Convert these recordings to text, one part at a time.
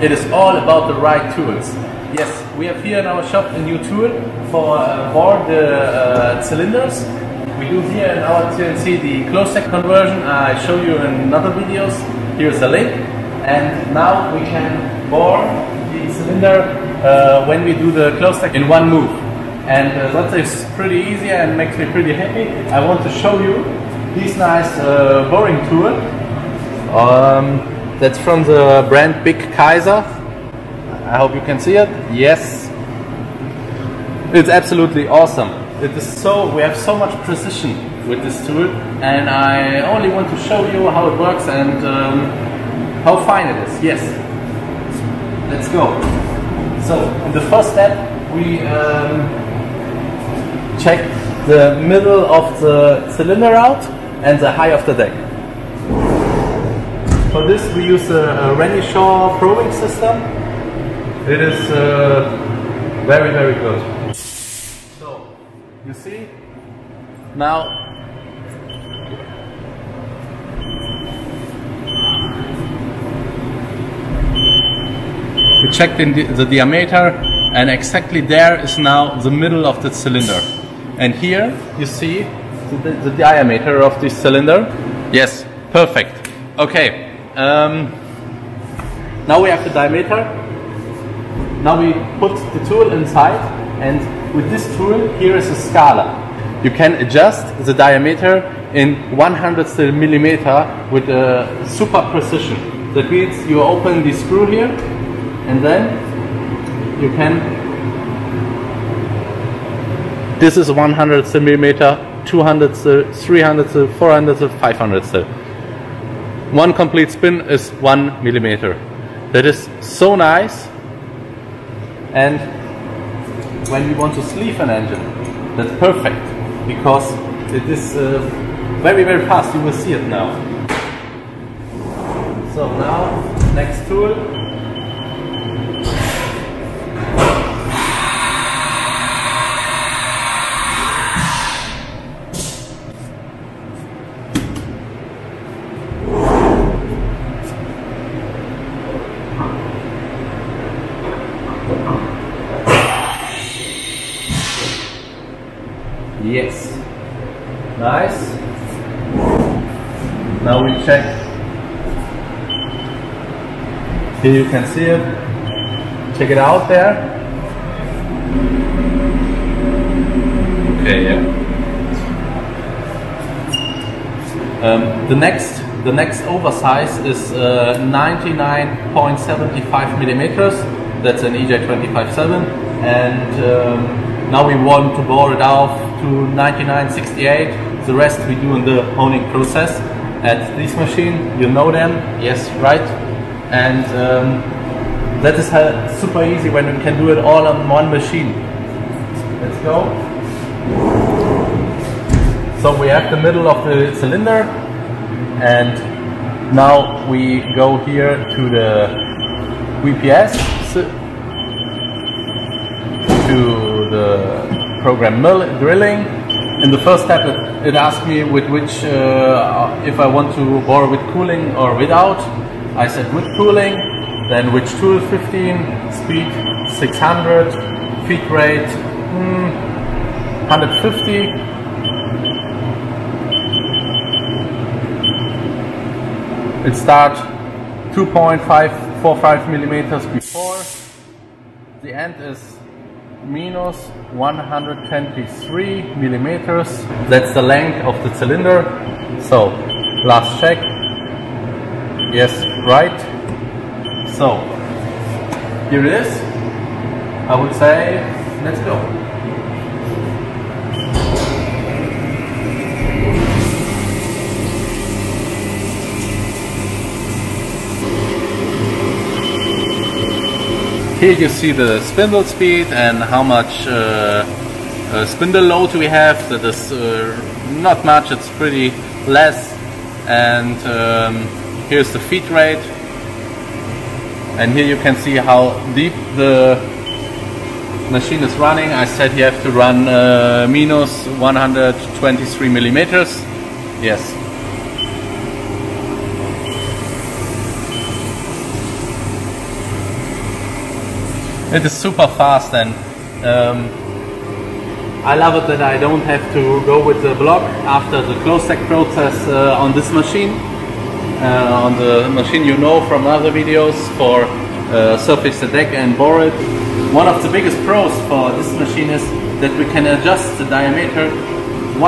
it is all about the right tools. Yes, we have here in our shop a new tool for bore the cylinders. We do here in our CNC the closed-stack conversion. I show you in other videos. Here's the link. And now we can bore the cylinder when we do the closed-stack in one move. And that is pretty easy and makes me pretty happy. I want to show you this nice boring tool. That's from the brand Big Kaiser. I hope you can see it. Yes. It's absolutely awesome. It is we have so much precision with this tool, and I only want to show you how it works and how fine it is. Yes. Let's go. So, in the first step, we check the middle of the cylinder out and the height of the deck. For this, we use a Renishaw probing system. It is very, very good. So, you see, now we checked in the diameter, and exactly there is now the middle of the cylinder. And here you see the diameter of this cylinder. Yes, perfect. Okay, now we have the diameter. Now we put the tool inside, and with this tool, here is a scala. You can adjust the diameter in 100th millimeter with super precision. That means you open the screw here, and then you can. This is 100th millimeter, 200th, 300th, 400th, 500th. One complete spin is 1 millimeter. That is so nice. And when you want to sleeve an engine, that's perfect, because it is very, very fast. You will see it now. So now, next tool. Yes, nice. Now we check. Here you can see it. Check it out there. Okay, yeah. The next oversize is 99.75 millimeters. That's an EJ257, and now we want to bore it off to 99.68. The rest we do in the honing process at this machine. You know them, yes, right? And that is super easy when you can do it all on one machine. Let's go. So we have the middle of the cylinder, and now we go here to the VPS, to the program drilling. In the first step it asked me with which, if I want to bore with cooling or without. I said with cooling, then which tool, 15, speed 600, feed rate 150. It starts 2.545 millimeters before. The end is minus 123 millimeters. That's the length of the cylinder. So, last check. Yes, right. So, here it is. I would say, let's go. Here you see the spindle speed and how much spindle load we have. That is not much, it's pretty less. And here's the feed rate. And here you can see how deep the machine is running. I said you have to run minus 123 millimeters. Yes. It is super fast, and I love it that I don't have to go with the block after the close-stack process on this machine. On the machine you know from other videos for surface the deck and bore it. One of the biggest pros for this machine is that we can adjust the diameter in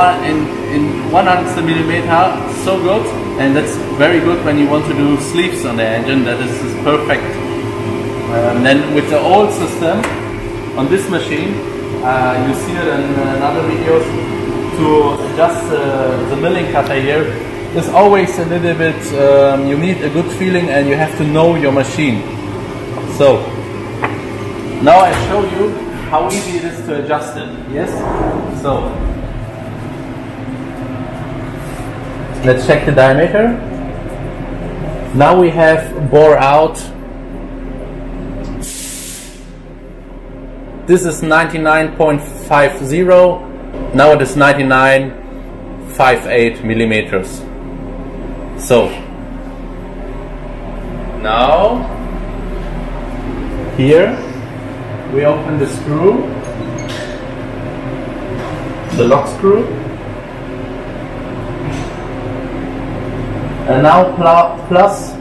100th millimeter, so good, and that's very good when you want to do sleeves on the engine. That is perfect. Then with the old system on this machine, you see it in other videos, to adjust the milling cutter here is always a little bit, you need a good feeling and you have to know your machine. So now I show you how easy it is to adjust it. Yes? So let's check the diameter. Now we have bore out. This is 99.50. Now it is 99.58 millimeters. So now here we open the screw, the lock screw, and now plus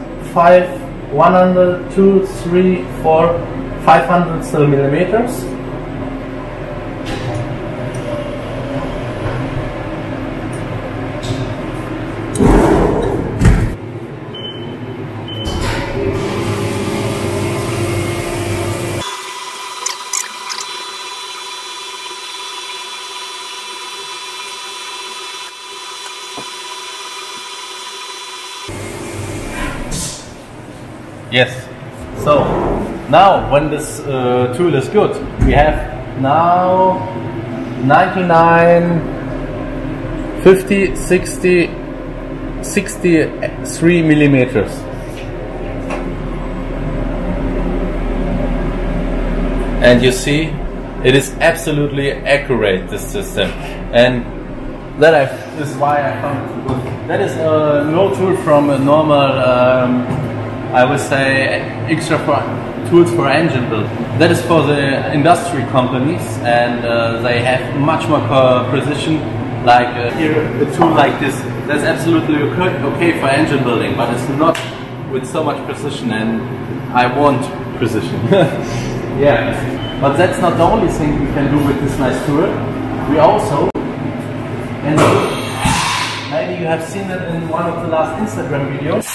100, 2, 3, 4, 500 millimeters. Yes. So now when this tool is good, we have now 99, 50, 60, 63 millimeters. And you see, it is absolutely accurate, this system. And that is why I found it good. That is no tool from a normal I would say extra tools for engine build. That is for the industry companies, and they have much more precision. Like here, a tool like this, that's absolutely okay for engine building, but it's not with so much precision, and I want precision. Yeah, but that's not the only thing we can do with this nice tool. We also, and maybe you have seen it in one of the last Instagram videos.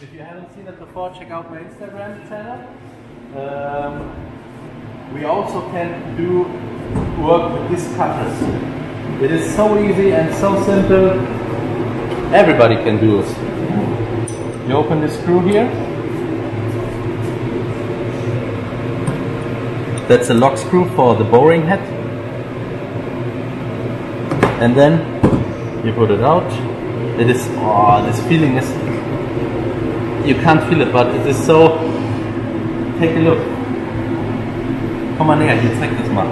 If you haven't seen it before, check out my Instagram channel. We also can do work with these cutters. It is so easy and so simple. Everybody can do it. You open the screw here. That's a lock screw for the boring head. And then you put it out. It is, oh, this feeling is, you can't feel it, but it is so, take a look. Komm mal näher, hier, zeig das mal.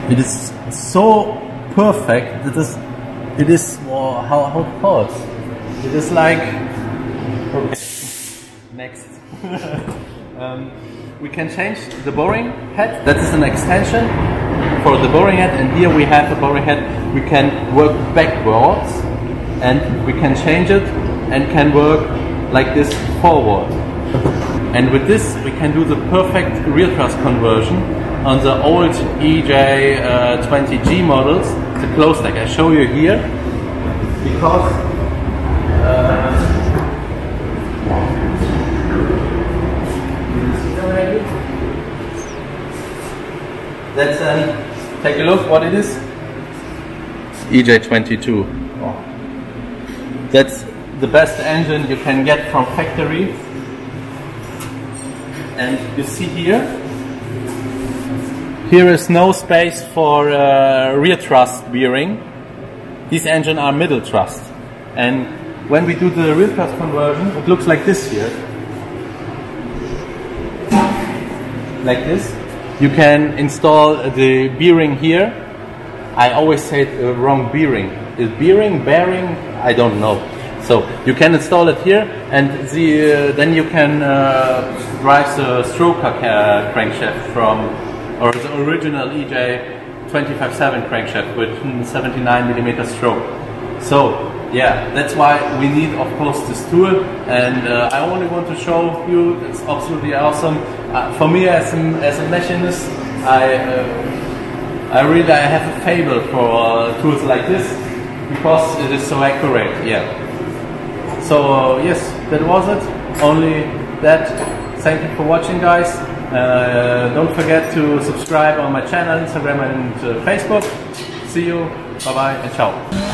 It is so perfect. It is oh, how it calls. It is like, okay. Next. We can change the boring head. That is an extension for the boring head, and here we have a boring head. We can work backwards, and we can change it and can work like this forward. And with this we can do the perfect rear thrust conversion on the old EJ20G models, the close stack. I show you here because that's take a look what it is. EJ22. That's the best engine you can get from factory. And you see here is no space for rear thrust bearing. These engines are middle thrust, and when we do the rear thrust conversion, it looks like this here. Like this. You can install the bearing here. I always say it wrong, bearing. Is bearing, bearing? I don't know. So you can install it here, and then you can drive the stroker crankshaft from, or the original EJ 25/7 crankshaft with 79mm stroke. So yeah, that's why we need, of course, this tool, and I only want to show you. It's absolutely awesome. For me, as a machinist, I have a fable for tools like this because it is so accurate. Yeah. So yes, that was it. Only that. Thank you for watching, guys. Don't forget to subscribe on my channel, Instagram and Facebook. See you. Bye bye and ciao.